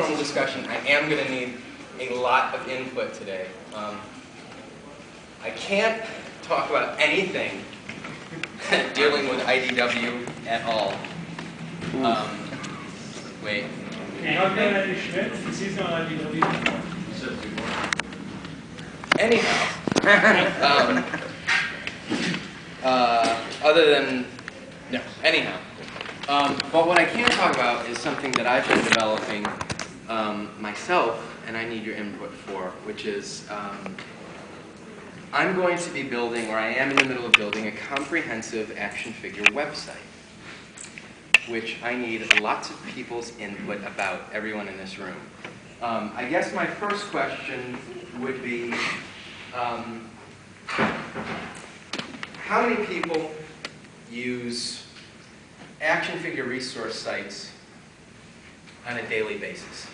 formal discussion, I am going to need a lot of input today. I can't talk about anything dealing with IDW at all. Wait. How can I do Schmidt since he's not IDW? Anyhow, other than, no, anyhow. But what I can talk about is something that I've been developing myself, and I need your input for, which is I'm going to be building, or I am in the middle of building, a comprehensive action figure website, which I need lots of people's input about, everyone in this room. I guess my first question would be, how many people use action figure resource sites on a daily basis?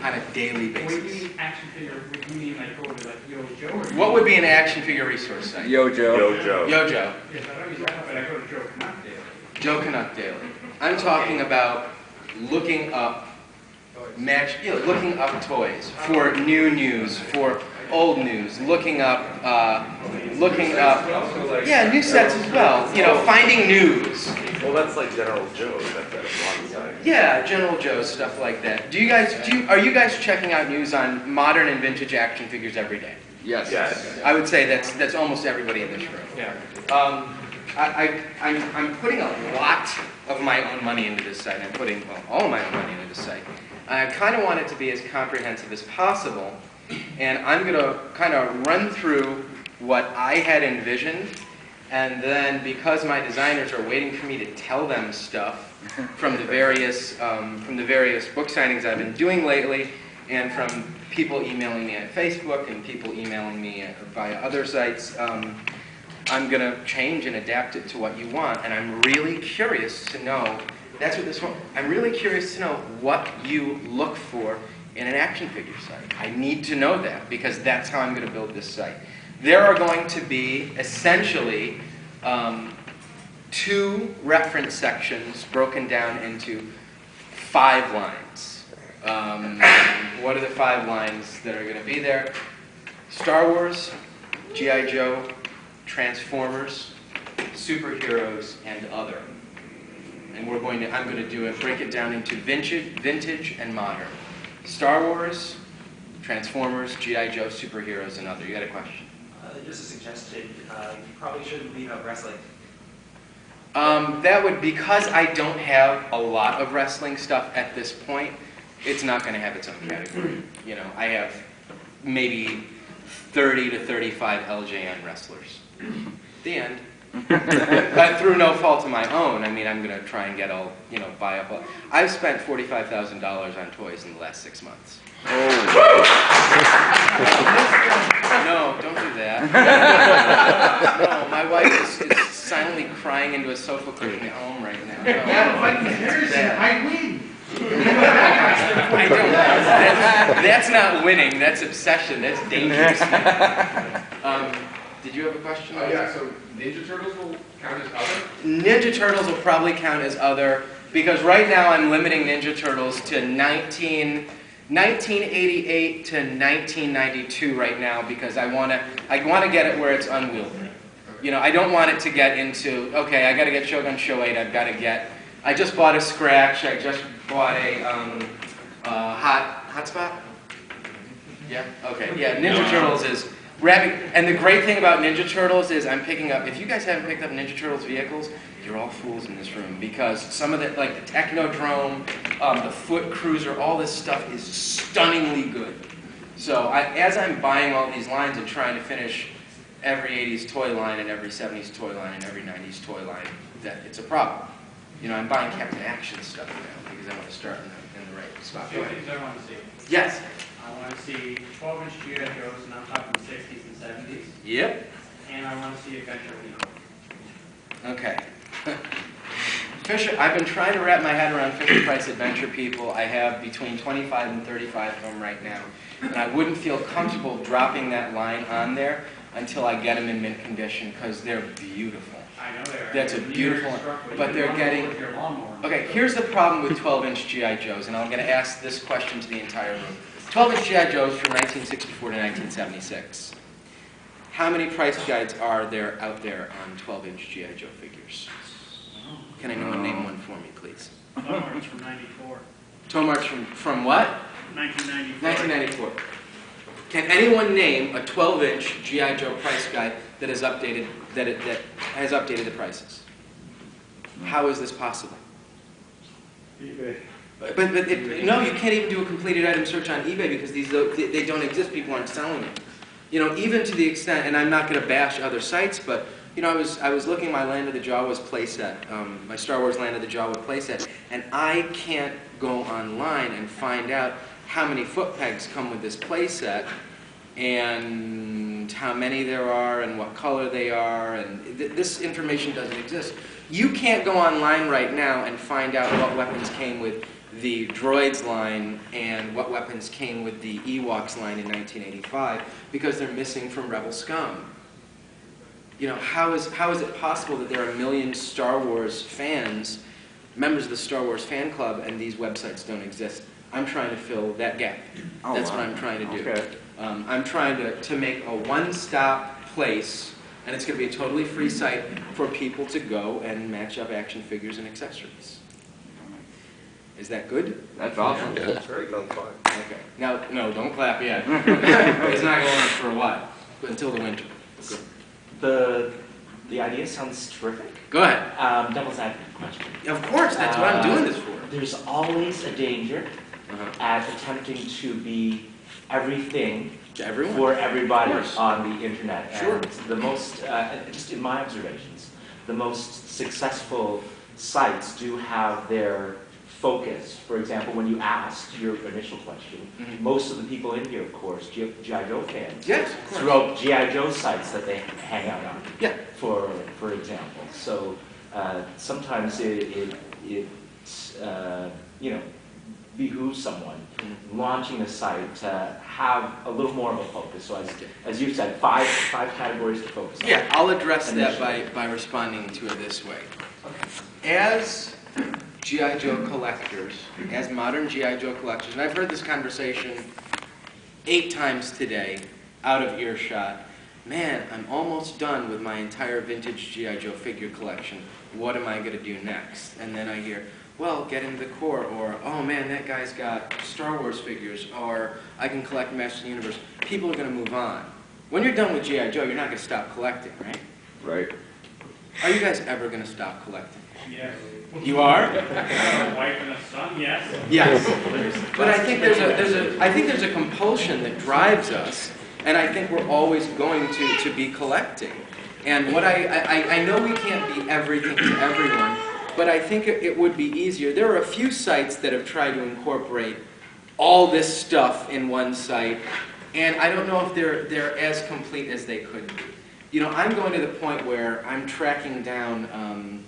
On a daily basis. What do you mean action figure? What do you mean like go to like Yo-Joe? What would be an action figure resource site? Yo-Joe. Yo-Joe. Yes, I don't use that, but I go to Joe Canuck daily. Joe Canuck daily. I'm talking about looking up looking up toys for new news, for old news, looking up, yeah, new sets as well. You know, finding news. Well, that's like General Joe. That's one side. Yeah, General Joe, stuff like that. Are you guys checking out news on modern and vintage action figures every day? Yes. Yes. I would say that's almost everybody in this room. Yeah. I'm putting a lot of my own money into this site. I'm putting all of my own money into this site. I kind of want it to be as comprehensive as possible, and I'm going to kind of run through what I had envisioned, and then because my designers are waiting for me to tell them stuff from the various book signings I've been doing lately, and from people emailing me on Facebook and people emailing me via other sites, I'm going to change and adapt it to what you want, and I'm really curious to know. That's what this one. I'm really curious to know what you look for in an action figure site. I need to know that because that's how I'm going to build this site. There are going to be essentially 2 reference sections broken down into 5 lines. What are the 5 lines that are going to be there? Star Wars, G.I. Joe, Transformers, superheroes, and other. And I'm going to break it down into vintage and modern. Star Wars, Transformers, G.I. Joe, superheroes, and other. You got a question? Just a suggestion. You probably shouldn't leave out wrestling. That would, because I don't have a lot of wrestling stuff at this point, it's not going to have its own category. You know, I have maybe 30 to 35 LJN wrestlers. The end. But through no fault of my own, I mean, I'm going to try and get all, buy up all. I've spent $45,000 on toys in the last 6 months. Oh. No, don't do that. No, my wife is silently crying into a sofa cushion at home right now. No, I win. I don't. That's not winning. That's obsession. That's dangerous. Did you have a question? Yeah, so Ninja Turtles will count as other? Ninja Turtles will probably count as other, because right now I'm limiting Ninja Turtles to 1988 to 1992 right now, because I want to get it where it's unwieldy. You know, I don't want it to get into, okay, I got to get Shogun Shoei, I just bought a Scratch, I just bought a Hotspot? Yeah? Okay, yeah, Ninja Turtles is and the great thing about Ninja Turtles is I'm picking up, if you guys haven't picked up Ninja Turtles vehicles, you're all fools in this room, because some of the, like the Technodrome, the Foot Cruiser, all this stuff is stunningly good. So as I'm buying all these lines and trying to finish every 80s toy line and every 70s toy line and every 90s toy line, that it's a problem. You know, I'm buying Captain Action stuff now because I want to start in the right spot. Two things I want to see. Yes? I want to see 12-inch G.I. Joes, and I'm talking 60s and 70s. Yep. And I want to see Adventure People. Okay. I've been trying to wrap my head around Fisher Price Adventure People. I have between 25 and 35 of them right now. And I wouldn't feel comfortable dropping that line on there until I get them in mint condition, because they're beautiful. I know they are. That's a You're beautiful one. struck with But it. they're Run getting- with your lawnmower. Okay, here's the problem with 12-inch G.I. Joes, and I'm going to ask this question to the entire room. 12-inch G.I. Joes from 1964 to 1976. How many price guides are there out there on 12-inch G.I. Joe figures? Can anyone name one for me, please? Lawnmowers from 94. Tomar's from what? 1994. 1994. Can anyone name a 12-inch G.I. Joe price guide that has updated that has updated the prices? How is this possible? But no, you can't even do a completed item search on eBay because they don't exist. People aren't selling them. You know, even to the extent, and I'm not going to bash other sites, but you know, I was looking. My Land of the Jawas playset, my Star Wars Land of the Jawa playset, and I can't go online and find out how many foot pegs come with this playset, and how many there are, and what color they are, and this information doesn't exist. You can't go online right now and find out what weapons came with the Droids line and what weapons came with the Ewoks line in 1985 because they're missing from Rebel Scum. You know, how is it possible that there are a million Star Wars fans, members of the Star Wars fan club, and these websites don't exist? I'm trying to fill that gap. That's what I'm trying to do. Okay. I'm trying to make a one-stop place, and it's going to be a totally free site for people to go and match up action figures and accessories. Is that good? That's awesome. Yeah, that's very done fine. Okay. Now, no, don't clap yet. It's not going on for a while, but until the winter. Good. The idea sounds terrific. Go ahead. Devil's advocate question. Of course, that's what I'm doing this for. There's always a danger Uh-huh. at attempting to be everything To everyone. for everybody Of course. on the internet. Sure. And the most, just in my observations, the most successful sites do have their focus. For example, when you asked your initial question, Mhm. most of the people in here, of course, G.I. Joe fans, Yes, of course. throughout G.I. Joe sites that they hang out on, Yeah. for example. So sometimes it you know, behooves someone launching a site to have a little more of a focus. So as you said, five categories to focus on. Yeah, I'll address that Initially. by responding to it this way. As G.I. Joe collectors, as modern G.I. Joe collectors, and I've heard this conversation 8 times today, out of earshot, man, I'm almost done with my entire vintage G.I. Joe figure collection. What am I going to do next? And then I hear, well, get into the core, or, oh man, that guy's got Star Wars figures, or I can collect Masters of the Universe. People are going to move on. When you're done with G.I. Joe, you're not going to stop collecting, right? Right. Are you guys ever going to stop collecting? Yes. You are? I have a wife and a son, yes. Yes. But I think there's a compulsion that drives us, and I think we're always going to be collecting. And what I know we can't be everything to everyone, but I think it would be easier. There are a few sites that have tried to incorporate all this stuff in one site, and I don't know if they're as complete as they could be. You know, I'm going to the point where I'm tracking down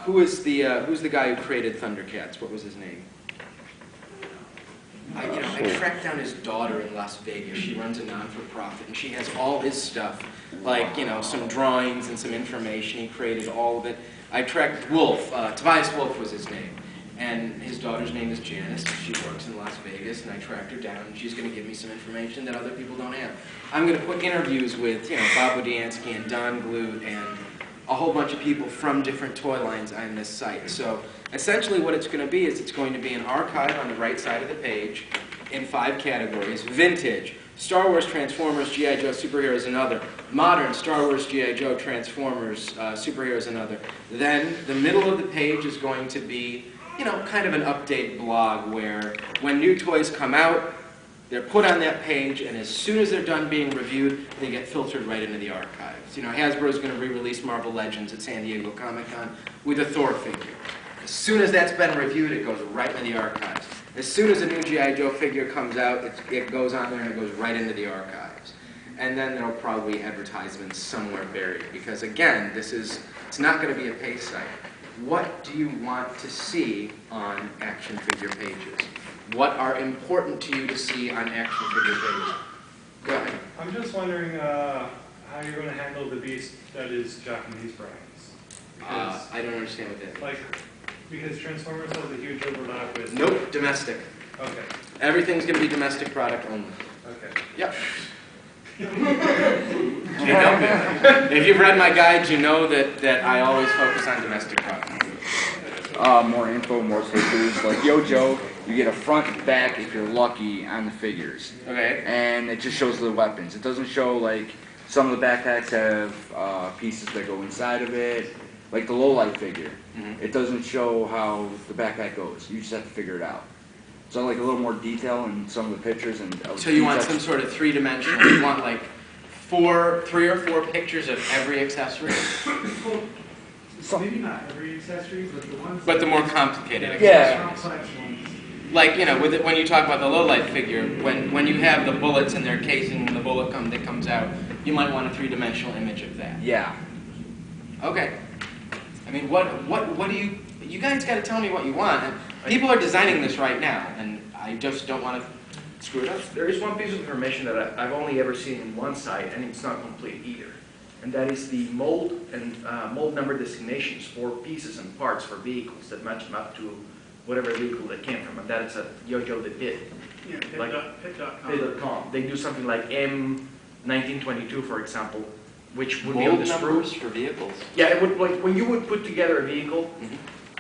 who's the guy who created Thundercats? What was his name? I tracked down his daughter in Las Vegas. She runs a non-for-profit, and she has all his stuff, like, you know, some drawings and some information. He created all of it. I tracked Wolf. Tobias Wolf was his name. And his daughter's name is Janice. She works in Las Vegas, and I tracked her down, and she's going to give me some information that other people don't have. I'm going to put interviews with, you know, Bob Wodiansky and Don Glut and a whole bunch of people from different toy lines on this site. So essentially what it's going to be is it's going to be an archive on the right side of the page in 5 categories. Vintage, Star Wars, Transformers, G.I. Joe, Superheroes, and Other. Modern, Star Wars, G.I. Joe, Transformers, Superheroes, and Other. Then the middle of the page is going to be, you know, kind of an update blog where when new toys come out, they're put on that page, and as soon as they're done being reviewed, they get filtered right into the archives. You know, Hasbro's going to re-release Marvel Legends at San Diego Comic-Con with a Thor figure. As soon as that's been reviewed, it goes right into the archives. As soon as a new G.I. Joe figure comes out, it goes on there and it goes right into the archives. And then there'll probably be advertisements somewhere buried, because again, it's not going to be a pay site. What do you want to see on action figure pages? What are important to you to see on action figure pages? Go ahead. I'm just wondering how you're gonna handle the beast that is Japanese brands. Because, I don't understand what that means. like, because Transformers has a huge overlap with. Nope, domestic. Okay, Everything's going to be domestic product only. okay. Yep. You know, if you've read my guides, you know that I always focus on domestic product. More info, more pictures. Like Yo Joe, you get a front and back if you're lucky on the figures. Okay. And it just shows the weapons. It doesn't show, like, some of the backpacks have pieces that go inside of it. Like the low-light figure. It doesn't show how the backpack goes. You just have to figure it out. So like a little more detail in some of the pictures. And So you want some sort of three-dimensional, you want like 3 or 4 pictures of every accessory? Maybe not every accessory, but the ones. But the more complicated Yeah. Complex ones. Like, you know, with it, when you talk about the low-light figure, when you have the bullets in their casing and the bullet that comes out, you might want a 3-dimensional image of that. Yeah. Okay. I mean, what do you guys got to tell me what you want. People are designing this right now, and I just don't want to screw it up. There is one piece of information that I've only ever seen in one site, and it's not complete either. And that is the mold and mold number designations for pieces and parts for vehicles that match them up to whatever vehicle they came from. And that is a Yo-Yo that did. Yeah, Like pit.com. Pit.com. They do something like M1922, for example, which would be on Mold the sprue. numbers for vehicles. Yeah, it would, like when you would put together a vehicle,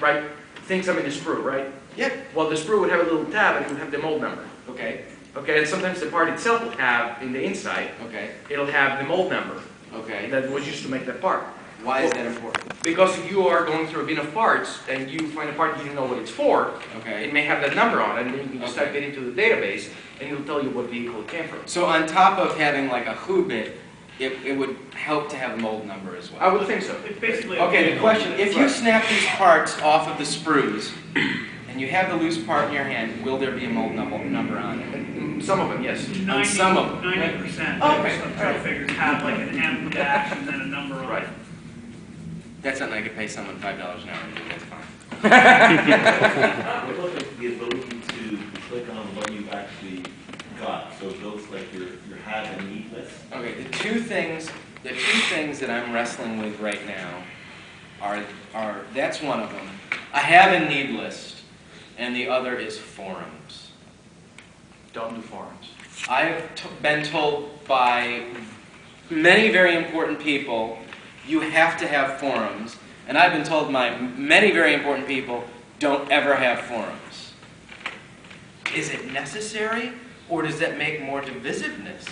right? Things come in the sprue, right? Yep. Well, the sprue would have a little tab and it would have the mold number. Okay. Okay, and sometimes the part itself will have, in the inside, Okay. it'll have the mold number Okay. that was used to make that part. Why is that important? Because if you are going through a bin of parts and you find a part you don't know what it's for, Okay. it may have that number on it, and then you can just Okay. type it into the database, and it'll tell you what vehicle it came from. So on top of having like a who bit, it would help to have a mold number as well. I would think so. It's basically. Okay, the question, if you snap these parts off of the sprues, and you have the loose part in your hand, will there be a mold number on it? Some of them, yes. On some of them. 90% Okay, of all trail right. figures have like an M dash and then a number on Right. it. That's something I could pay someone $5 an hour to do, that's fine. What about the ability to click on what you've actually got? So it looks like your have and need list? Okay, the two things that I'm wrestling with right now are that's one of them. I have a need list, and the other is forums. Don't do forums. I've been told by many very important people, you have to have forums. And I've been told by many very important people, don't ever have forums. Is it necessary, or does that make more divisiveness?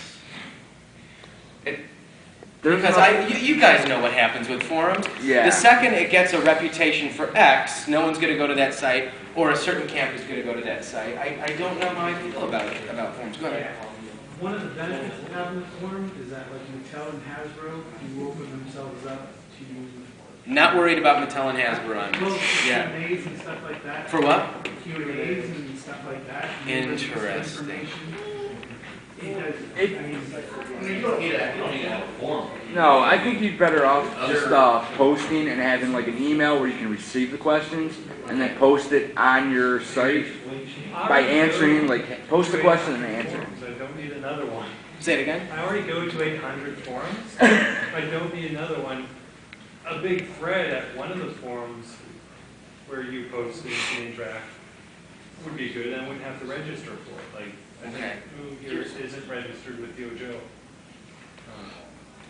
Because you guys know what happens with forums. Yeah. The second it gets a reputation for X, no one's going to go to that site, or a certain camp is going to go to that site. I don't know how I feel about forums. Go ahead. One of the benefits of having a forum is that like Mattel and Hasbro do open themselves up to Not worried about Mattel and Hasbro on well, this. Yeah. Q&As and stuff like that. For what? Q&As and stuff like that. Interesting. Because, You don't need to have a forum. No, I think you'd better off just posting and having like an email where you can receive the questions and then post it on your site by answering, like post the question and answer. I don't need another one. Say it again. I already go to 800 forums. I don't need another one. A big thread at one of the forums where you post and you can interact would be good, and I wouldn't have to register for it. Like, I think Okay. who here isn't registered with Yo-Joe?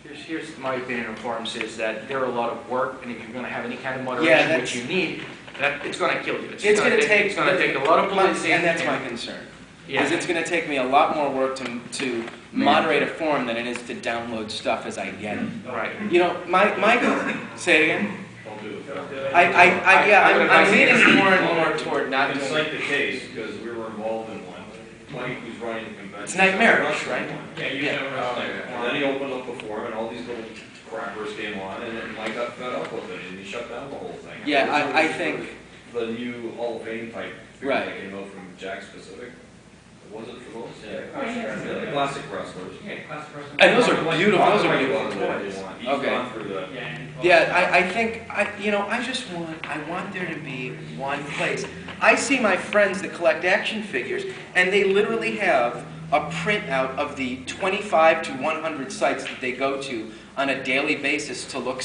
Here's my opinion on forums is that they're a lot of work, and if you're going to have any kind of Yeah, moderation that's- which you need, that it's going to kill you. It's going to take. It's going to take a lot of publicity, and that's my concern. Yeah. Because it's going to take me a lot more work to moderate a forum than it is to download stuff as I get it. Right. You know, my say it again. Don't do it. Yeah, I'm leaning more and more toward not I can doing cite it. the case, because we were involved in one. Mike was running the convention. It's nightmarish, right? Yeah, you Yeah. never And then he opened up a forum, and all these little crackers came on, and then Mike got fed up with it, and he shut down the whole thing. Yeah, I think. The new Hall of Fame type figures Right. that came out from Jack Specific. Was it for those? Yeah, the classic wrestlers. Yeah, class person. And those are beautiful. Those are beautiful Whatever you toys. want. He's Okay. gone through the. Yeah, I think, I want there to be one place. I see my friends that collect action figures, and they literally have a printout of the 25 to 100 sites that they go to on a daily basis to look